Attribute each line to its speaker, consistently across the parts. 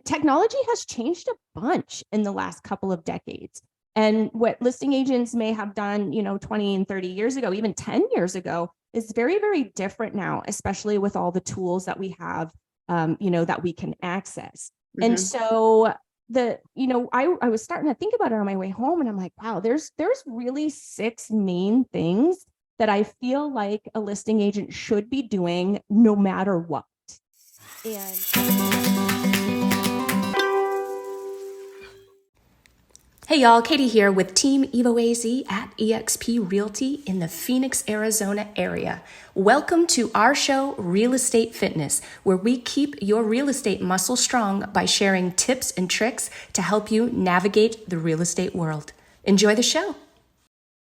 Speaker 1: Technology has changed a bunch in the last couple of decades. And what listing agents may have done, 20 and 30 years ago, even 10 years ago, is very, very different now, especially with all the tools that we have, that we can access. And so I was starting to think about it on my way home, and I'm like, wow, there's really six main things that I feel like a listing agent should be doing no matter what.
Speaker 2: Hey y'all, Katie here with Team Evo AZ at eXp Realty in the Phoenix, Arizona area. Welcome to our show, Real Estate Fitness, where we keep your real estate muscle strong by sharing tips and tricks to help you navigate the real estate world. Enjoy the show.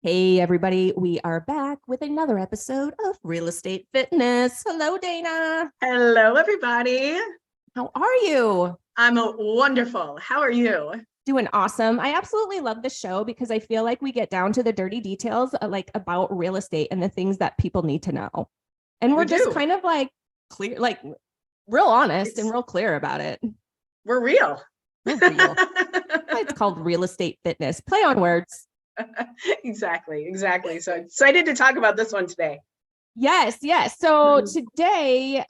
Speaker 1: Hey everybody, we are back with another episode of Real Estate Fitness. Hello, Dana.
Speaker 3: Hello, everybody.
Speaker 1: How are you?
Speaker 3: I'm wonderful. How are you?
Speaker 1: Doing awesome. I absolutely love the show because I feel like we get down to the dirty details about real estate and the things that people need to know. And we're just kind of clear, real honest and real clear about it.
Speaker 3: We're real.
Speaker 1: We're real. It's called Real Estate Fitness. Play on words.
Speaker 3: Exactly. So excited to talk about this one today.
Speaker 1: Yes. So today,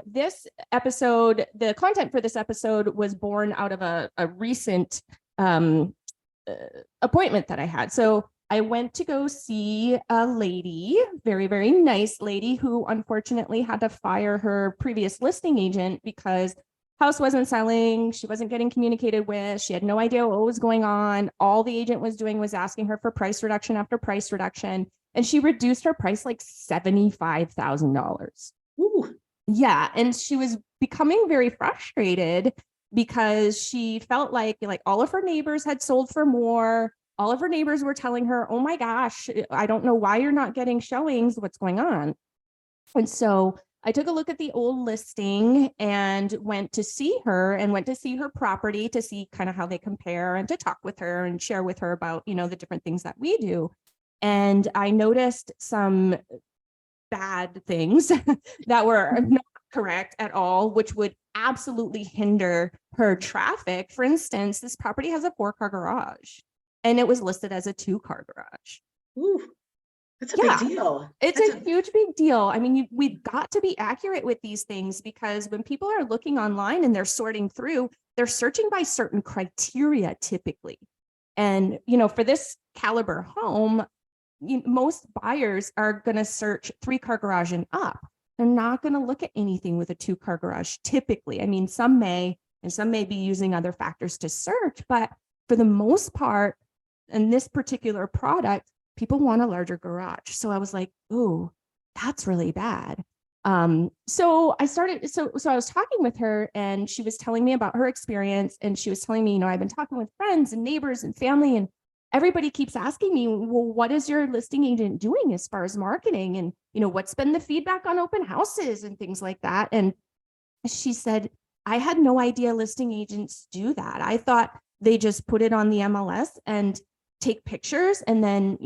Speaker 1: this episode, the content for this episode was born out of a recent appointment that I had. So I went to go see a lady, very, very nice lady, who unfortunately had to fire her previous listing agent because house wasn't selling. She wasn't getting communicated with. She had no idea what was going on. All the agent was doing was asking her for price reduction after price reduction. And she reduced her price like $75,000. Yeah. And she was becoming very frustrated because she felt like all of her neighbors had sold for more. All of her neighbors were telling her, oh my gosh, I don't know why you're not getting showings. What's going on? And so I took a look at the old listing and went to see her property to see kind of how they compare and to talk with her and share with her about, the different things that we do. And I noticed some bad things that were not correct at all, which would absolutely hinder her traffic. For instance, this property has a 4-car garage and it was listed as a 2-car garage.
Speaker 3: Ooh, that's a big deal.
Speaker 1: It's a huge, big deal. I mean, we've got to be accurate with these things because when people are looking online and they're sorting through, they're searching by certain criteria typically. And, for this caliber home, most buyers are going to search 3-car garage and up. They're not going to look at anything with a 2-car garage typically. I mean, some may be using other factors to search, but for the most part, in this particular product, people want a larger garage. So I was like, ooh, that's really bad. So I was talking with her and she was telling me about her experience, and she was telling me, I've been talking with friends and neighbors and family, and everybody keeps asking me, well, what is your listing agent doing as far as marketing? And, what's been the feedback on open houses and things like that? And she said, I had no idea listing agents do that. I thought they just put it on the MLS and take pictures and then,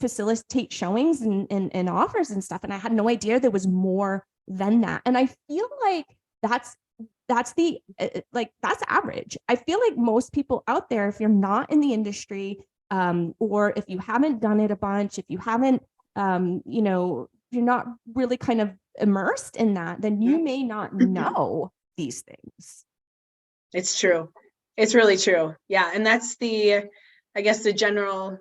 Speaker 1: facilitate showings and offers and stuff. And I had no idea there was more than that. And I feel like that's average. I feel like most people out there, if you're not in the industry, or if you haven't done it a bunch, if you haven't, you're not really kind of immersed in that, then you may not know these things.
Speaker 3: It's true. It's really true. Yeah. And that's the general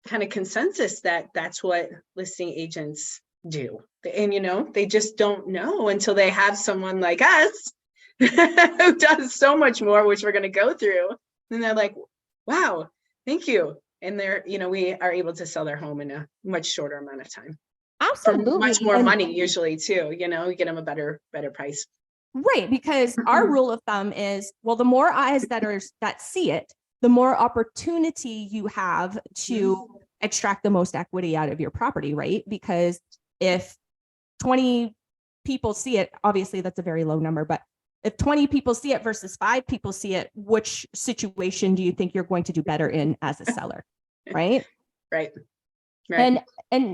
Speaker 3: kind of consensus that that's what listing agents do. And, they just don't know until they have someone like us who does so much more, which we're going to go through. And they're like, wow, thank you. And we are able to sell their home in a much shorter amount of time.
Speaker 1: Absolutely.
Speaker 3: For much more money usually too, you get them a better price.
Speaker 1: Right. Because our rule of thumb is, well, the more eyes that see it, the more opportunity you have to extract the most equity out of your property, right? Because if 20 people see it, obviously that's a very low number, but if 20 people see it versus 5 people see it, which situation do you think you're going to do better in as a seller? Right.
Speaker 3: Right.
Speaker 1: And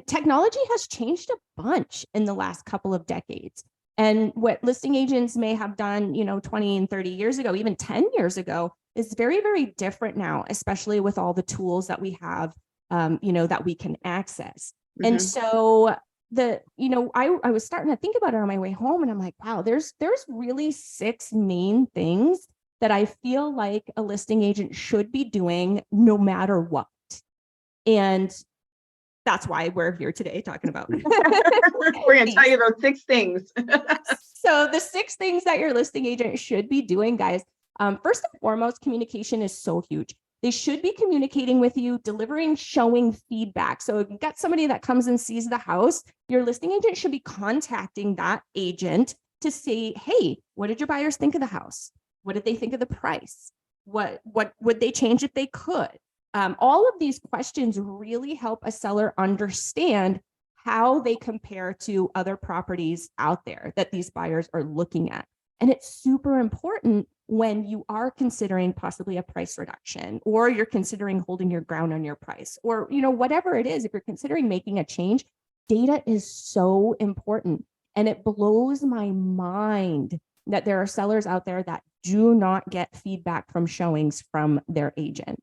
Speaker 1: technology has changed a bunch in the last couple of decades. And what listing agents may have done, 20 and 30 years ago, even 10 years ago, is very, very different now, especially with all the tools that we have, that we can access. And so I was starting to think about it on my way home, and I'm like, wow, there's really 6 main things that I feel like a listing agent should be doing no matter what. And that's why we're here today talking about.
Speaker 3: We're going to tell you those 6 things.
Speaker 1: So the 6 things that your listing agent should be doing, guys. First and foremost, communication is so huge. They should be communicating with you, delivering showing feedback. So if you've got somebody that comes and sees the house, your listing agent should be contacting that agent to say, hey, what did your buyers think of the house? What did they think of the price? What would they change if they could? All of these questions really help a seller understand how they compare to other properties out there that these buyers are looking at. And it's super important when you are considering possibly a price reduction, or you're considering holding your ground on your price, or, whatever it is, if you're considering making a change, data is so important. And it blows my mind that there are sellers out there that do not get feedback from showings from their agent.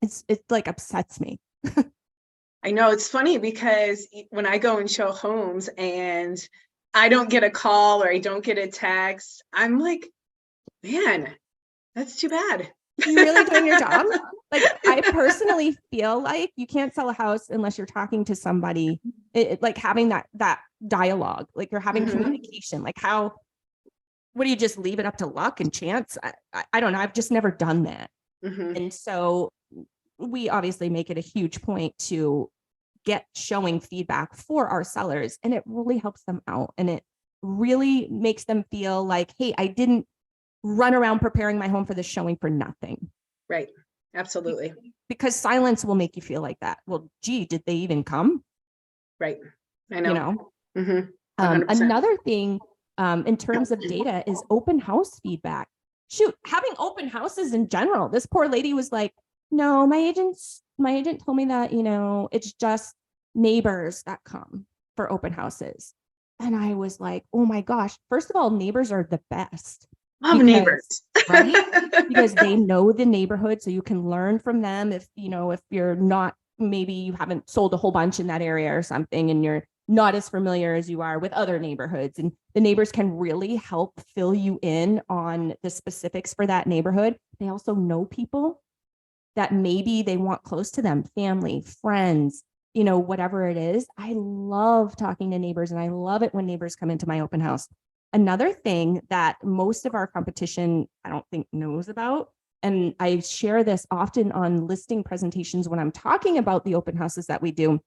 Speaker 1: It's like upsets me.
Speaker 3: I know, it's funny because when I go and show homes and I don't get a call or I don't get a text, I'm like, man, that's too bad.
Speaker 1: You really doing your job? Like, I personally feel like you can't sell a house unless you're talking to somebody, like having that dialogue, like you're having communication. Like, what do you just leave it up to luck and chance? I don't know. I've just never done that. And so we obviously make it a huge point to get showing feedback for our sellers, and it really helps them out. And it really makes them feel like, hey, I didn't run around preparing my home for the showing for nothing.
Speaker 3: Right. Absolutely.
Speaker 1: Because silence will make you feel like that. Well, gee, did they even come?
Speaker 3: Right. I know.
Speaker 1: Another thing in terms of data is open house feedback. Shoot, having open houses in general. This poor lady was like, no, my agent told me that, it's just neighbors that come for open houses. And I was like, oh my gosh, first of all, neighbors are the best.
Speaker 3: Love neighbors.
Speaker 1: Right? Because they know the neighborhood, so you can learn from them. If you're not, maybe you haven't sold a whole bunch in that area or something, and you're not as familiar as you are with other neighborhoods, and the neighbors can really help fill you in on the specifics for that neighborhood. They also know people that maybe they want close to them, family, friends, whatever it is. I love talking to neighbors, and I love it when neighbors come into my open house. Another thing that most of our competition, I don't think, knows about, and I share this often on listing presentations when I'm talking about the open houses that we do,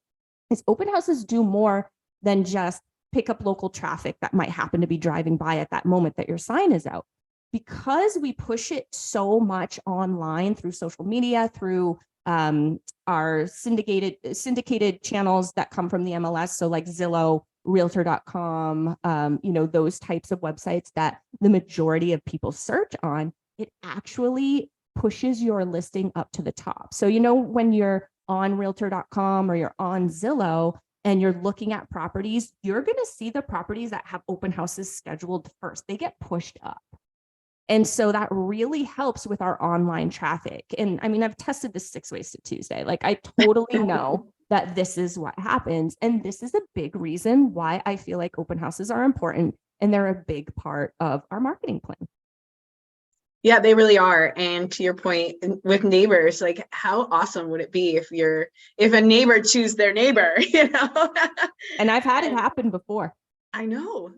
Speaker 1: is open houses do more than just pick up local traffic that might happen to be driving by at that moment that your sign is out. Because we push it so much online through social media, through our syndicated channels that come from the MLS, so like Zillow, Realtor.com, those types of websites that the majority of people search on, it actually pushes your listing up to the top. So, when you're on Realtor.com or you're on Zillow and you're looking at properties, you're going to see the properties that have open houses scheduled first. They get pushed up. And so that really helps with our online traffic. And I mean, I've tested this 6 ways to Tuesday. Like, I totally know that this is what happens. And this is a big reason why I feel like open houses are important, and they're a big part of our marketing plan.
Speaker 3: Yeah, they really are. And to your point with neighbors, like, how awesome would it be if a neighbor choose their neighbor,
Speaker 1: And I've had it happen before.
Speaker 3: I know.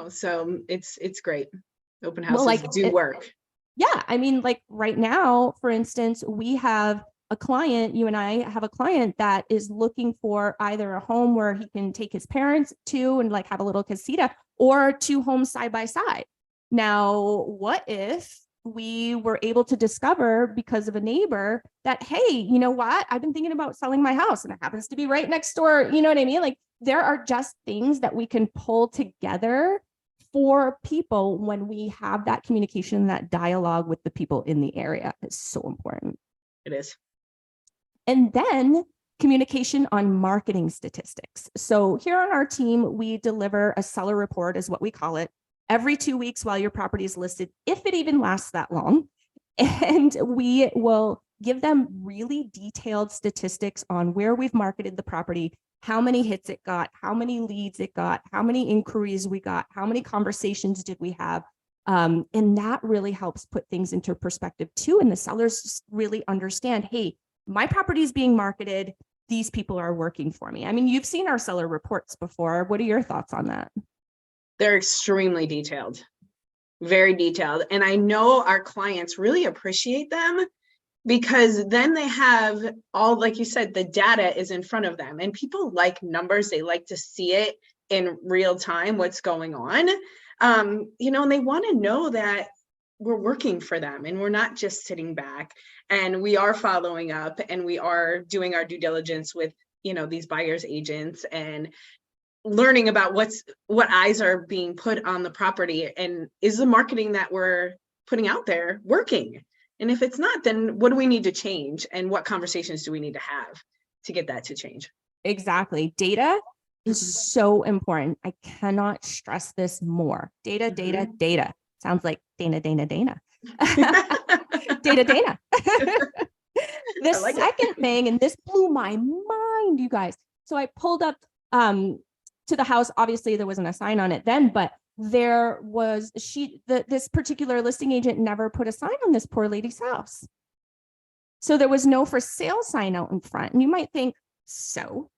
Speaker 3: So it's great. Open houses do work.
Speaker 1: Yeah. I mean, like right now, for instance, we have a client, you and I have a client that is looking for either a home where he can take his parents to and like have a little casita, or 2 homes side by side. Now, what if we were able to discover, because of a neighbor, that, hey, you know what? I've been thinking about selling my house and it happens to be right next door. You know what I mean? Like, there are just things that we can pull together for people when we have that communication, that dialogue with the people in the area. Is so important.
Speaker 3: It is.
Speaker 1: And then Communication on marketing statistics. So here on our team, we deliver a seller report, is what we call it, every 2 weeks while your property is listed, if it even lasts that long. And we will give them really detailed statistics on where we've marketed the property, how many hits it got, how many leads it got, how many inquiries we got, how many conversations did we have. And that really helps put things into perspective too. And the sellers just really understand, hey, my property is being marketed. These people are working for me. I mean, you've seen our seller reports before. What are your thoughts on that?
Speaker 3: They're extremely detailed, very detailed. And I know our clients really appreciate them because then they have all, like you said, the data is in front of them, and people like numbers. They like to see it in real time, what's going on. And they want to know that we're working for them and we're not just sitting back, and we are following up and we are doing our due diligence with, these buyers agents, and learning about what eyes are being put on the property, and is the marketing that we're putting out there working? And if it's not, then what do we need to change, and what conversations do we need to have to get that to change?
Speaker 1: Exactly. Data is so important. I cannot stress this more. Data, data, data. Sounds like Dana. Dana. The second thing, and this blew my mind, you guys. So I pulled up to the house. Obviously, there wasn't a sign on it then, but there was this particular listing agent never put a sign on this poor lady's house. So there was no for sale sign out in front. And you might think, so,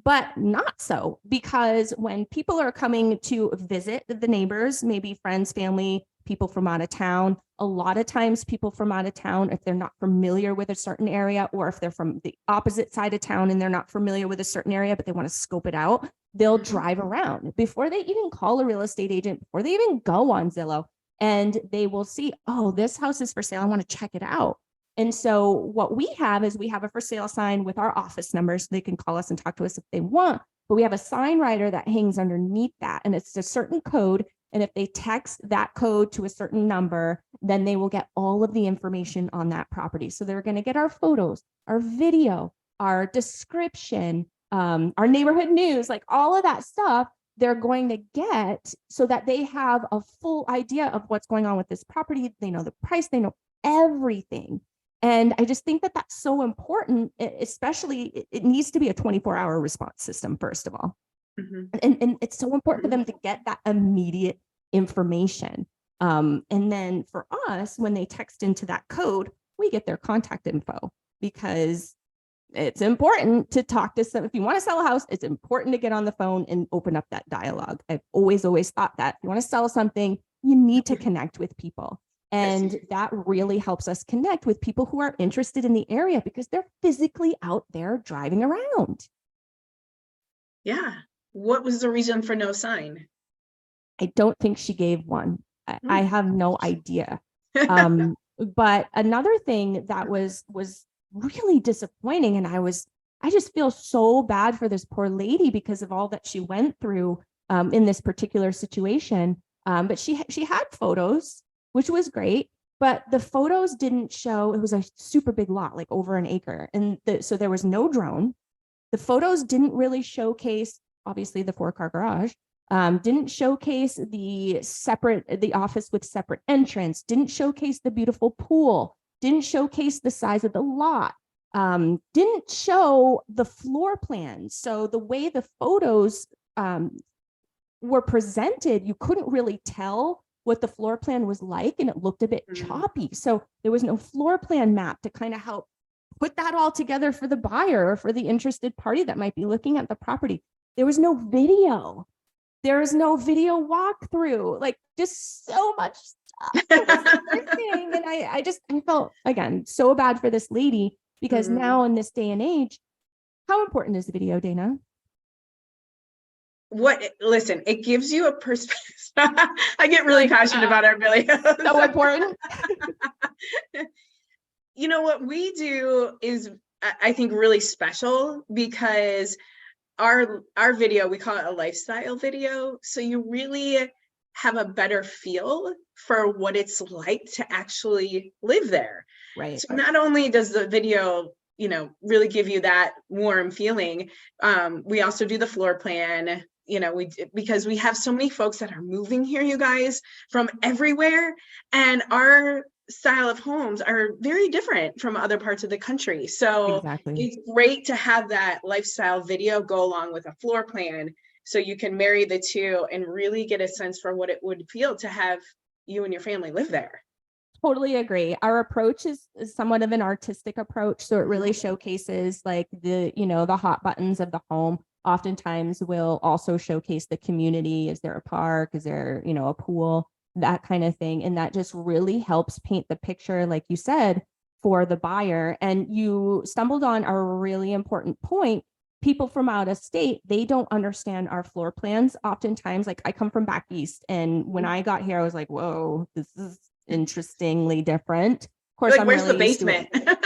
Speaker 1: but not so, because when people are coming to visit the neighbors, maybe friends, family, people from out of town, a lot of times people from out of town, if they're not familiar with a certain area, or if they're from the opposite side of town and they're not familiar with a certain area, but they want to scope it out, they'll drive around before they even call a real estate agent, before they even go on Zillow, and they will see, oh, this house is for sale. I want to check it out. And so what we have is we have a for sale sign with our office numbers. So they can call us and talk to us if they want, but we have a sign writer that hangs underneath that, and it's a certain code. And if they text that code to a certain number, then they will get all of the information on that property. So they're going to get our photos, our video, our description, our neighborhood news, like all of that stuff they're going to get, so that they have a full idea of what's going on with this property. They know the price, they know everything. And I just think that that's so important, especially it needs to be a 24-hour response system, first of all. And it's so important for them to get that immediate information. And then for us, when they text into that code, we get their contact info, because it's important to talk to some. If you want to sell a house, it's important to get on the phone and open up that dialogue. I've always thought that if you want to sell something, you need to connect with people. And that really helps us connect with people who are interested in the area, because they're physically out there driving around.
Speaker 3: Yeah. What was the reason for no sign?
Speaker 1: I don't think she gave one. I have no idea. But another thing that was really disappointing, and I just feel so bad for this poor lady because of all that she went through in this particular situation. But she had photos, which was great, but the photos didn't show. It was a super big lot, like over an acre, and so there was no drone. The photos didn't really showcase, obviously, the 4-car garage, didn't showcase the office with separate entrance, didn't showcase the beautiful pool, didn't showcase the size of the lot, didn't show the floor plans. So the way the photos were presented, you couldn't really tell what the floor plan was like, and it looked a bit choppy. So there was no floor plan map to kind of help put that all together for the buyer or for the interested party that might be looking at the property. There was no video. There is no video walkthrough, like just so much stuff. And I felt, again, so bad for this lady, because now in this day and age, how important is the video, Dana?
Speaker 3: Listen, it gives you a perspective. I get really passionate about our videos.
Speaker 1: So important.
Speaker 3: What we do is, I think, really special, because our video, we call it a lifestyle video. So you really have a better feel for what it's like to actually live there.
Speaker 1: Right.
Speaker 3: So not only does the video, really give you that warm feeling. We also do the floor plan, because we have so many folks that are moving here, you guys, from everywhere. And our style of homes are very different from other parts of the country. So
Speaker 1: Exactly.
Speaker 3: it's great to have that lifestyle video go along with a floor plan, so you can marry the two and really get a sense for what it would feel to have you and your family live there.
Speaker 1: Totally agree. Our approach is somewhat of an artistic approach. So it really showcases like the hot buttons of the home. Oftentimes we'll also showcase the community. Is there a park? Is there, a pool? That kind of thing. And that just really helps paint the picture, like you said, for the buyer. And you stumbled on a really important point. People from out of state, they don't understand our floor plans. Oftentimes, like I come from back east, and when I got here, I was like, whoa, this is interestingly different. Of course,
Speaker 3: Like,
Speaker 1: I'm
Speaker 3: where's
Speaker 1: really
Speaker 3: the
Speaker 1: used to
Speaker 3: basement?
Speaker 1: it.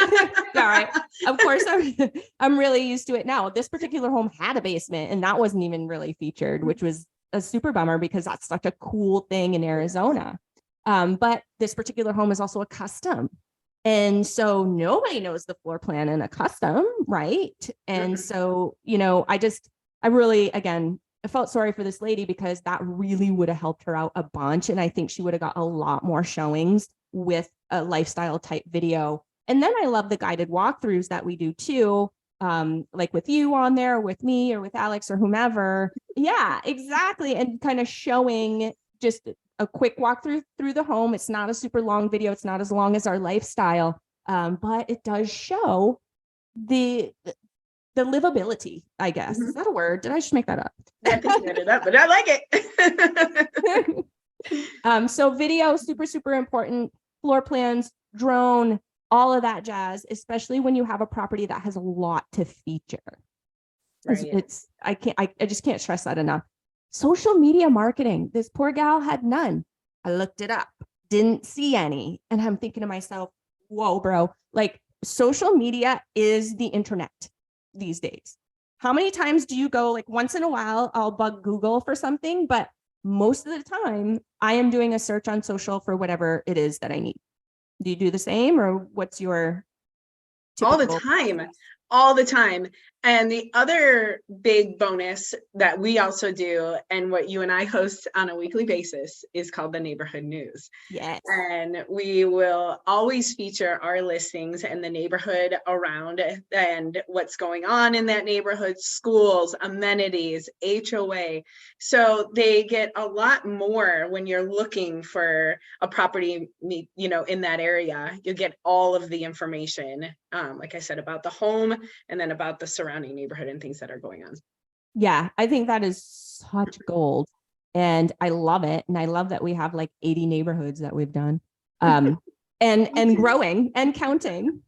Speaker 1: Yeah, right. Of course, I'm really used to it now. This particular home had a basement, and that wasn't even really featured, which was a super bummer because that's such a cool thing in Arizona. But this particular home is also a custom. And so nobody knows the floor plan in a custom, right? And so, I really, again, I felt sorry for this lady because that really would have helped her out a bunch. And I think she would have got a lot more showings with a lifestyle type video. And then I love the guided walkthroughs that we do too. Like with you on there, with me or with Alex or whomever. Yeah, exactly. And kind of showing just a quick walkthrough through the home. It's not a super long video. It's not as long as our lifestyle, but it does show the livability, I guess. Is that a word? Did I just make that up?
Speaker 3: I think you made it up, but I like it.
Speaker 1: So video, super, super important. Floor plans, drone, all of that jazz, especially when you have a property that has a lot to feature.
Speaker 3: Right.
Speaker 1: I just can't stress that enough. Social media marketing. This poor gal had none. I looked it up, didn't see any. And I'm thinking to myself, whoa, bro, like social media is the internet these days. How many times do you go, like once in a while, I'll bug Google for something, but most of the time I am doing a search on social for whatever it is that I need. Do you do the same, or what's your
Speaker 3: All the
Speaker 1: typical
Speaker 3: time.
Speaker 1: process?
Speaker 3: All the time. And the other big bonus that we also do, and what you and I host on a weekly basis, is called the neighborhood news.
Speaker 1: Yes.
Speaker 3: And we will always feature our listings in the neighborhood around and what's going on in that neighborhood, schools, amenities, HOA. So they get a lot more when you're looking for a property, in that area. You get all of the information, like I said, about the home and then about the surrounding neighborhood and things that are going on.
Speaker 1: Yeah, I think that is such gold. And I love it. And I love that we have like 80 neighborhoods that we've done. And growing and counting.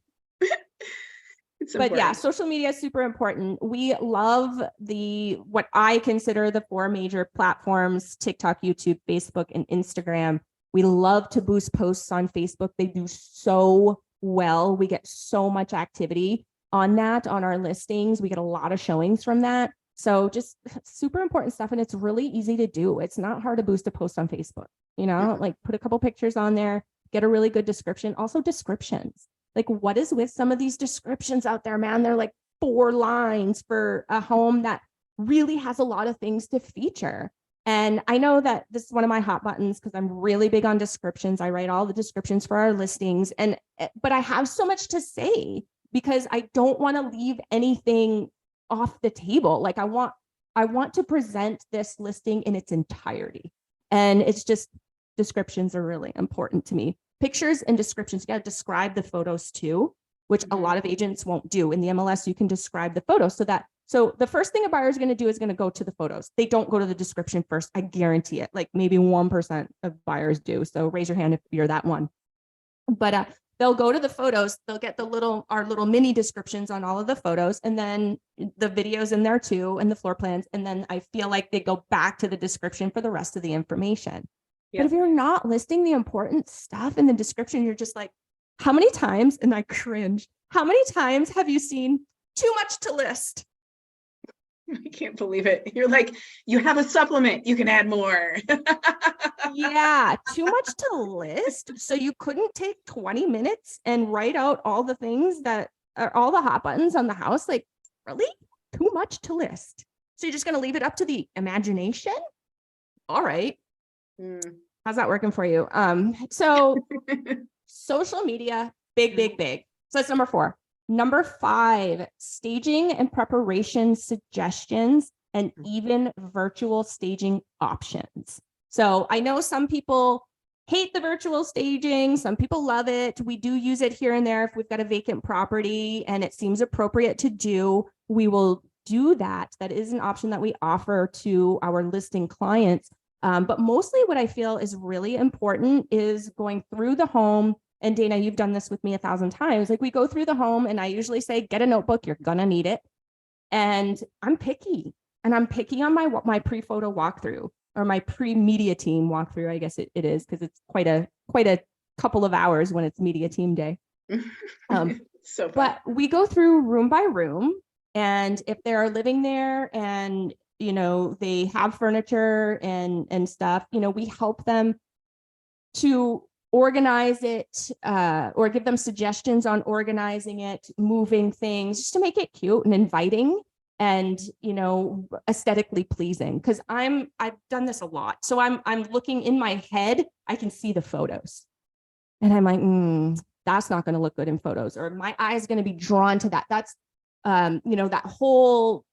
Speaker 1: But yeah, social media is super important. We love what I consider the 4 major platforms: TikTok, YouTube, Facebook, and Instagram. We love to boost posts on Facebook. They do so well. We get so much activity on that, on our listings. We get a lot of showings from that. So just super important stuff. And it's really easy to do. It's not hard to boost a post on Facebook, like put a couple pictures on there, get a really good description. Also descriptions. Like, what is with some of these descriptions out there, man? They're like 4 lines for a home that really has a lot of things to feature. And I know that this is one of my hot buttons because I'm really big on descriptions. I write all the descriptions for our listings, but I have so much to say because I don't want to leave anything off the table. Like I want to present this listing in its entirety. And it's just, descriptions are really important to me. Pictures and descriptions. You got to describe the photos too, which a lot of agents won't do. In the MLS, you can describe the photos so the first thing a buyer is going to do is going to go to the photos. They don't go to the description first. I guarantee it. Like maybe 1% of buyers do. So raise your hand if you're that one. But they'll go to the photos. They'll get our little mini descriptions on all of the photos, and then the videos in there too, and the floor plans. And then I feel like they go back to the description for the rest of the information. But if you're not listing the important stuff in the description, you're just like, how many times, and I cringe, how many times have you seen too much to list?
Speaker 3: I can't believe it. You're like, you have a supplement, you can add more.
Speaker 1: Yeah, too much to list. So you couldn't take 20 minutes and write out all the things that are all the hot buttons on the house like really too much to list? So you're just going to leave it up to the imagination? All right. How's that working for you? So social media, big, big, big. So that's number 4. Number 5, staging and preparation suggestions and even virtual staging options. So I know some people hate the virtual staging. Some people love it. We do use it here and there. If we've got a vacant property and it seems appropriate to do, we will do that. That is an option that we offer to our listing clients. But mostly what I feel is really important is going through the home. And Dana, you've done this with me 1,000 times. Like we go through the home and I usually say, get a notebook, you're going to need it. And I'm picky. And I'm picky on my pre-photo walkthrough or my pre-media team walkthrough. I guess it is because it's quite a couple of hours when it's media team day.
Speaker 3: So fun.
Speaker 1: But we go through room by room. And if they're living there and, you know, they have furniture and stuff, you know, we help them to organize it or give them suggestions on organizing it, moving things, just to make it cute and inviting and, you know, aesthetically pleasing. Because I've done this a lot. So I'm looking in my head, I can see the photos. And I'm like, that's not going to look good in photos, or my eye is going to be drawn to that. That's, you know, that whole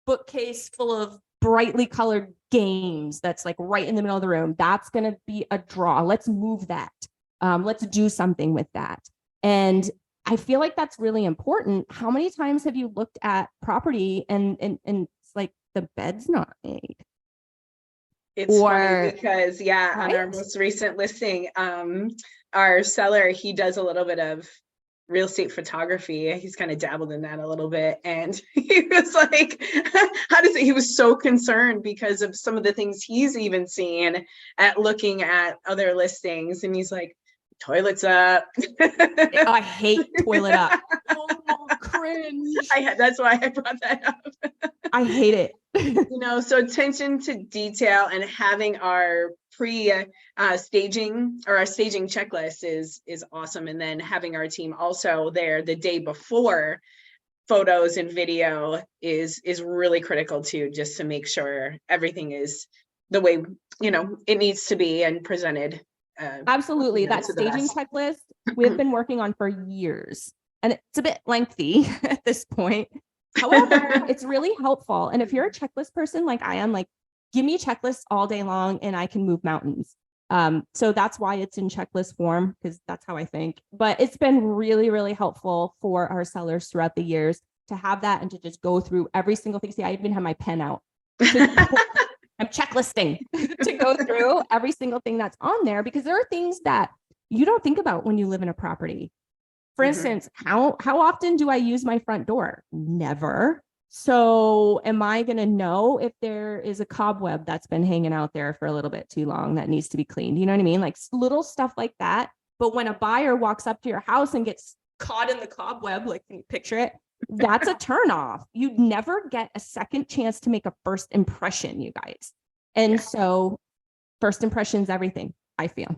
Speaker 1: bookcase full of brightly colored games that's like right in the middle of the room. That's going to be a draw. Let's move that. Let's do something with that. And I feel like that's really important. How many times have you looked at property and it's like the bed's not made?
Speaker 3: It's funny because
Speaker 1: right?
Speaker 3: on our most recent listing, our seller, he does a little bit of real estate photography. He's kind of dabbled in that a little bit. And he was like, he was so concerned because of some of the things he's even seen at looking at other listings. And he's like, toilets up.
Speaker 1: I hate toilet up. Oh, cringe.
Speaker 3: That's why I brought that up.
Speaker 1: I hate it.
Speaker 3: You know, so attention to detail and having our staging or our staging checklist is awesome. And then having our team also there the day before photos and video is really critical too, just to make sure everything is the way, you know, it needs to be and presented.
Speaker 1: Absolutely.
Speaker 3: You know,
Speaker 1: that staging checklist we've been working on for years, and it's a bit lengthy at this point. However, it's really helpful. And if you're a checklist person like I am, like, give me checklists all day long and I can move mountains. So that's why it's in checklist form, because that's how I think. But it's been really, really helpful for our sellers throughout the years to have that and to just go through every single thing. See, I even have my pen out. I'm checklisting to go through every single thing that's on there, because there are things that you don't think about when you live in a property. For instance, how often do I use my front door? Never. So am I going to know if there is a cobweb that's been hanging out there for a little bit too long that needs to be cleaned? You know what I mean? Like little stuff like that. But when a buyer walks up to your house and gets caught in the cobweb, like, can you picture it? That's a turnoff. You never get a second chance to make a first impression, you guys. And so first impressions, everything, I feel.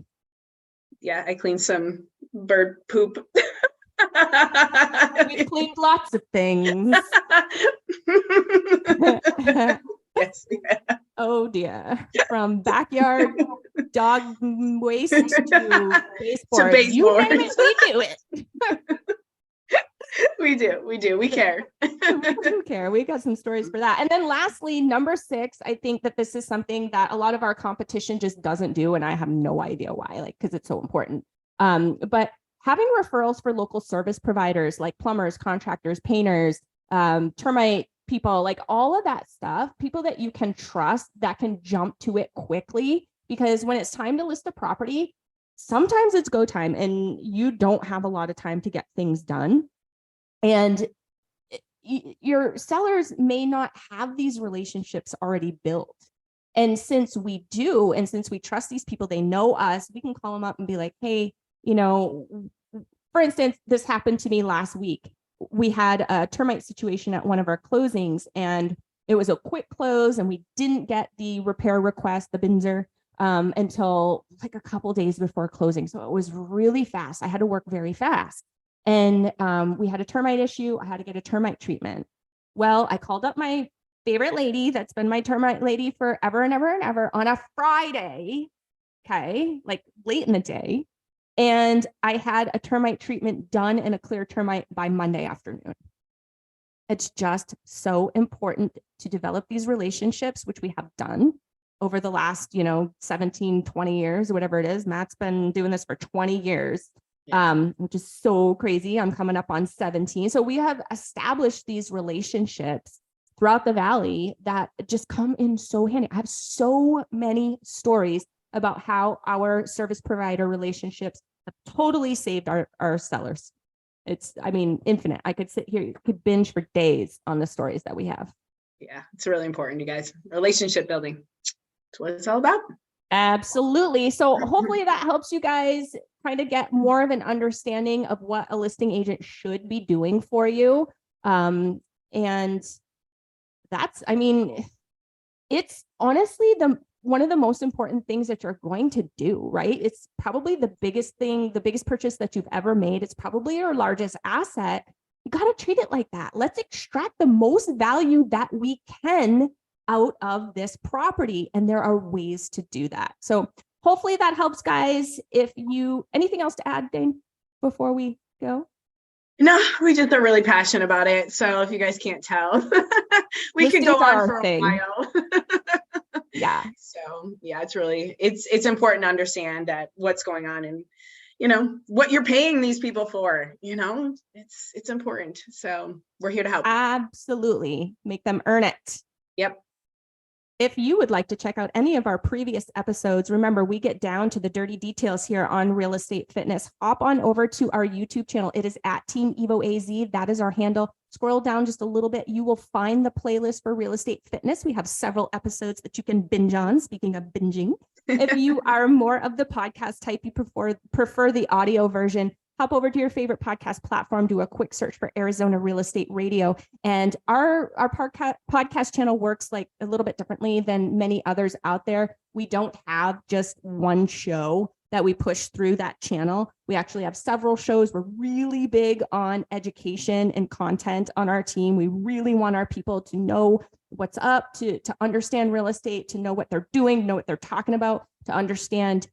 Speaker 3: Yeah, I cleaned some bird poop.
Speaker 1: We've cleaned lots of things.
Speaker 3: Yes. Yeah.
Speaker 1: Oh dear. From backyard dog waste to baseboards. You name it, we do it.
Speaker 3: We do. We care.
Speaker 1: We do care. We got some stories for that. And then lastly, number 6, I think that this is something that a lot of our competition just doesn't do. And I have no idea why, like, because it's so important. But having referrals for local service providers like plumbers, contractors, painters, termite people, like all of that stuff, people that you can trust that can jump to it quickly, because when it's time to list a property, sometimes it's go time and you don't have a lot of time to get things done. And your sellers may not have these relationships already built. And since we do, and since we trust these people, they know us, we can call them up and be like, hey, you know, for instance, this happened to me last week. We had a termite situation at one of our closings, and it was a quick close, and we didn't get the repair request, the Binzer, until like a couple days before closing. So it was really fast. I had to work very fast. and we had a termite issue. I had to get a termite treatment. Well, I called up my favorite lady that's been my termite lady forever and ever and ever on a Friday. Okay, like late in the day. And I had a termite treatment done and a clear termite by Monday afternoon. It's just so important to develop these relationships, which we have done over the last, 17, 20 years, whatever it is. Matt's been doing this for 20 years, which is so crazy. I'm coming up on 17. So we have established these relationships throughout the valley that just come in so handy. I have so many stories about how our service provider relationships have totally saved our sellers. It's, infinite. I could sit here, could binge for days on the stories that we have.
Speaker 3: Yeah, it's really important, you guys. Relationship building. That's what it's all about.
Speaker 1: Absolutely. So hopefully that helps you guys kind of get more of an understanding of what a listing agent should be doing for you. And that's, it's honestly one of the most important things that you're going to do, right? It's probably the biggest thing, the biggest purchase that you've ever made. It's probably your largest asset. You got to treat it like that. Let's extract the most value that we can out of this property. And there are ways to do that. So hopefully that helps, guys. Anything else to add, Dane, before we go?
Speaker 3: No, we just are really passionate about it. So if you guys can't tell, we could go on for a while.
Speaker 1: Yeah.
Speaker 3: So yeah, it's important to understand that what's going on and, what you're paying these people for, it's important. So we're here to help.
Speaker 1: Absolutely. Make them earn it.
Speaker 3: Yep.
Speaker 1: If you would like to check out any of our previous episodes, remember, we get down to the dirty details here on Real Estate Fitness. Hop on over to our YouTube channel. It is at Team Evo AZ. That is our handle. Scroll down just a little bit. You will find the playlist for Real Estate Fitness. We have several episodes that you can binge on. Speaking of binging, if you are more of the podcast type, you prefer the audio version, hop over to your favorite podcast platform, do a quick search for Arizona Real Estate Radio. And our podcast channel works like a little bit differently than many others out there. We don't have just one show that we push through that channel. We actually have several shows. We're really big on education and content on our team. We really want our people to know what's up, to understand real estate, to know what they're doing, know what they're talking about, to understand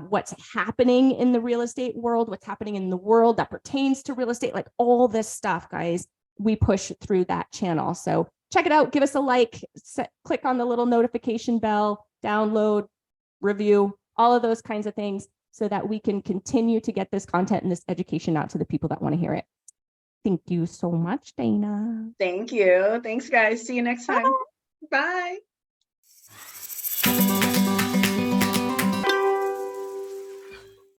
Speaker 1: what's happening in the real estate world, what's happening in the world that pertains to real estate, like all this stuff, guys, we push through that channel. So check it out, give us a like, click on the little notification bell, download, review, all of those kinds of things so that we can continue to get this content and this education out to the people that want to hear it. Thank you so much, Dana.
Speaker 3: Thank you. Thanks, guys. See you next time. Bye.